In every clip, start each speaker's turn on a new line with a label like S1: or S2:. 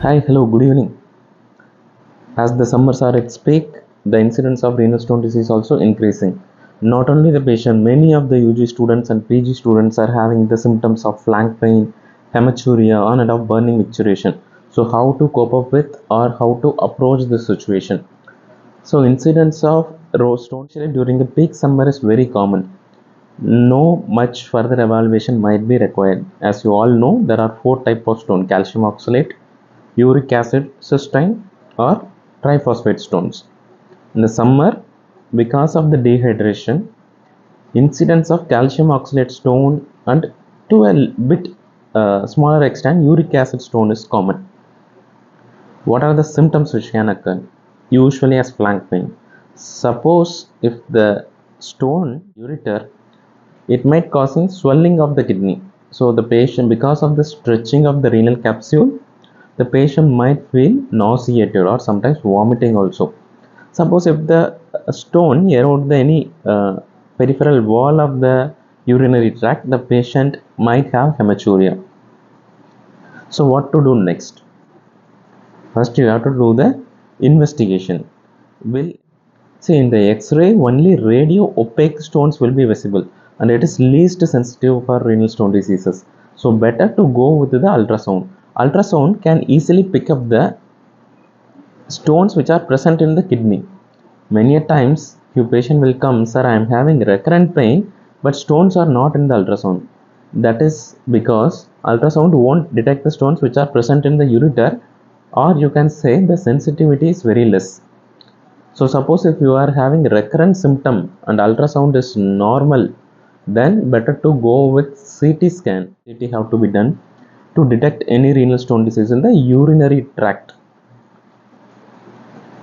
S1: Hi, hello, good evening. As the summers are at its peak, the incidence of renal stone disease is also increasing. Not only the patient, many of the UG students and PG students are having the symptoms of flank pain, hematuria, on and off burning micturition. So, how to cope up with or how to approach this situation? So, incidence of rose stone during the peak summer is very common. No much further evaluation might be required. As you all know, there are four types of stone: calcium oxalate, uric acid cystine, or triphosphate stones. In the summer, because of the dehydration, incidence of calcium oxalate stone and to a bit smaller extent uric acid stone is common. What are the symptoms which can occur? Usually as flank pain. Suppose if the stone ureter, it might causing swelling of the kidney. So the patient, because of the stretching of the renal capsule, the patient might feel nauseated or sometimes vomiting also. Suppose if the stone erode any peripheral wall of the urinary tract, the patient might have hematuria. So what to do next? First you have to do the investigation. Will See, in the X-ray, only radio opaque stones will be visible, and it is least sensitive for renal stone diseases. So, better to go with the ultrasound. Ultrasound can easily pick up the stones which are present in the kidney. Many a times, your patient will come, sir, I am having recurrent pain, but stones are not in the ultrasound. That is because ultrasound won't detect the stones which are present in the ureter, or you can say the sensitivity is very less. So suppose if you are having recurrent symptom and ultrasound is normal, then better to go with CT scan. CT have to be done to detect any renal stone disease in the urinary tract.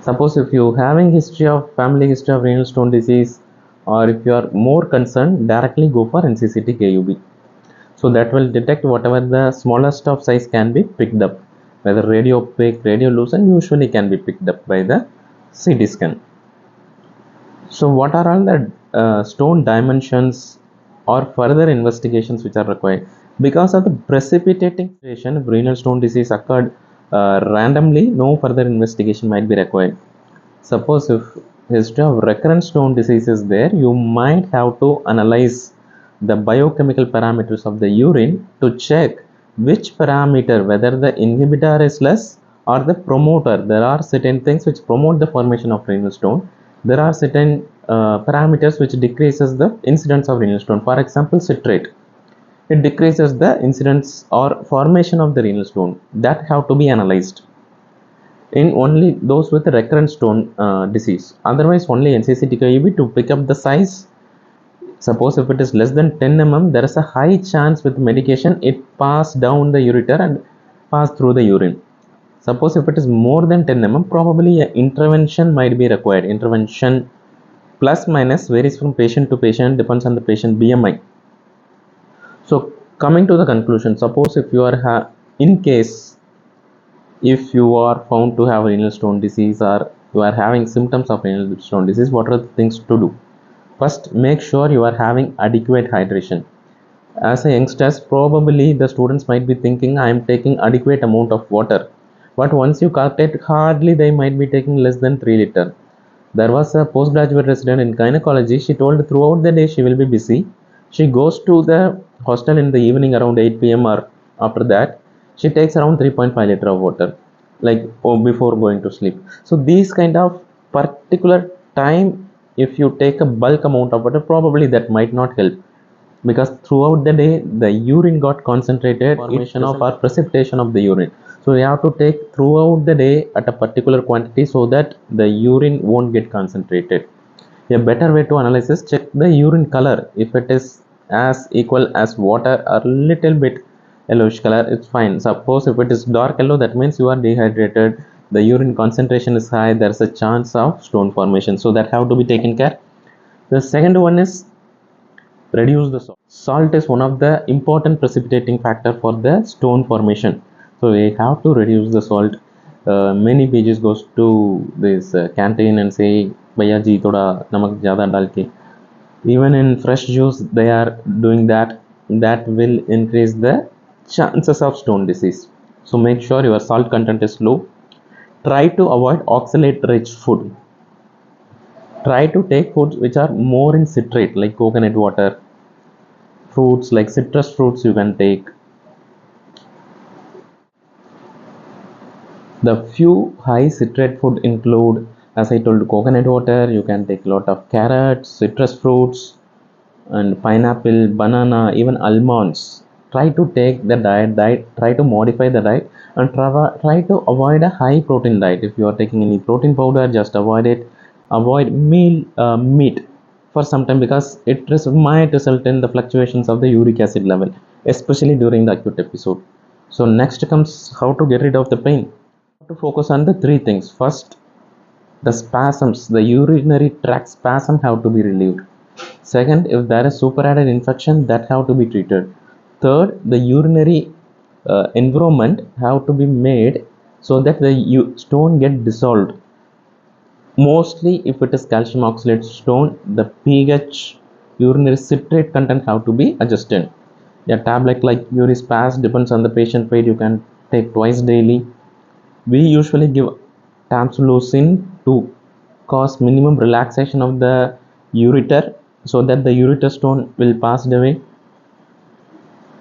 S1: Suppose if you having history of family history of renal stone disease, or if you are more concerned, directly go for NCCT KUB. So that will detect whatever the smallest of size can be picked up. Whether radio opaque, radio lucent usually can be picked up by the CT scan. So, what are all the stone dimensions or further investigations which are required? Because of the precipitating situation, if renal stone disease occurred randomly, no further investigation might be required. Suppose if history of recurrent stone disease is there, you might have to analyze the biochemical parameters of the urine to check which parameter, whether the inhibitor is less or the promoter. There are certain things which promote the formation of renal stone. There are certain parameters which decreases the incidence of renal stone. For example, citrate. It decreases the incidence or formation of the renal stone. That have to be analyzed in only those with recurrent stone disease. Otherwise, only NCCT-KUB to pick up the size. Suppose if it is less than 10 mm, there is a high chance with medication it pass down the ureter and pass through the urine. Suppose if it is more than 10 mm, probably an intervention might be required. Intervention plus minus varies from patient to patient, depends on the patient BMI. So coming to the conclusion, suppose if you are in case if you are found to have renal stone disease or you are having symptoms of renal stone disease, what are the things to do? First, make sure you are having adequate hydration. As a youngsters, probably the students might be thinking I am taking adequate amount of water, but once you calculate, hardly they might be taking less than 3 liter. There was a postgraduate resident in gynecology. She told throughout the day she will be busy. She goes to the hostel in the evening around 8 p.m. or after that. She takes around 3.5 liter of water, like before going to sleep. So these kind of particular time, if you take a bulk amount of water, probably that might not help because throughout the day the urine got concentrated formation of or precipitation of the urine. So you have to take throughout the day at a particular quantity so that the urine won't get concentrated. A better way to analyze is check the urine color. If it is as equal as water or little bit yellowish color, it's fine. Suppose if it is dark yellow, that means you are dehydrated, the urine concentration is high, there's a chance of stone formation, so that have to be taken care. The second one is reduce the salt. Salt is one of the important precipitating factor for the stone formation. So we have to reduce the salt. Many pages goes to this canteen and say, "Bhaiya ji, thoda namak zyada dal ke." Even in fresh juice, they are doing that. That will increase the chances of stone disease. So make sure your salt content is low. Try to avoid oxalate rich food. Try to take foods which are more in citrate, like coconut water, fruits like citrus fruits you can take. The few high citrate food include, as I told, coconut water. You can take a lot of carrots, citrus fruits, and pineapple, banana, even almonds. Try to take the diet, try to modify the diet, and try to avoid a high protein diet. If you are taking any protein powder, just avoid it. Avoid meat for some time, because might result in the fluctuations of the uric acid level, especially during the acute episode. So next comes how to get rid of the pain. To focus on the three things. First, the spasms, the urinary tract spasm have to be relieved. Second, if there is superadded infection, that have to be treated. Third, the urinary environment have to be made so that the stone get dissolved. Mostly, if it is calcium oxalate stone, the pH, urinary citrate content have to be adjusted. A tablet like Urispas depends on the patient weight. You can take twice daily. We usually give tamsulosin to cause minimum relaxation of the ureter, so that the ureter stone will pass away.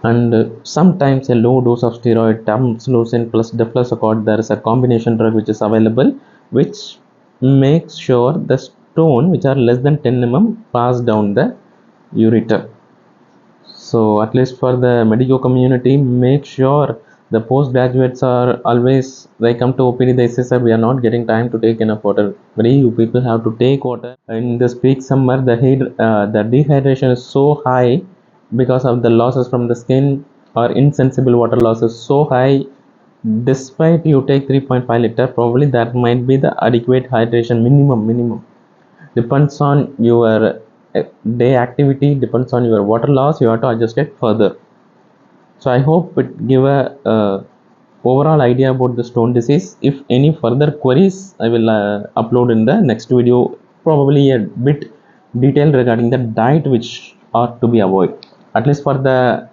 S1: And sometimes a low dose of steroid, tamsulosin plus deflazacort, there is a combination drug which is available, which makes sure the stone which are less than 10 mm pass down the ureter. So at least for the medico community, make sure the postgraduates are always, they come to OPD, they say, sir, we are not getting time to take enough water. But you people have to take water. In this peak summer, the dehydration is so high because of the losses from the skin or insensible water losses so high. Despite you take 3.5 liter, probably that might be the adequate hydration minimum. Depends on your day activity, depends on your water loss, you have to adjust it further. So I hope it give a overall idea about the stone disease. If any further queries, I will upload in the next video, probably a bit detailed regarding the diet which ought to be avoided. At least for the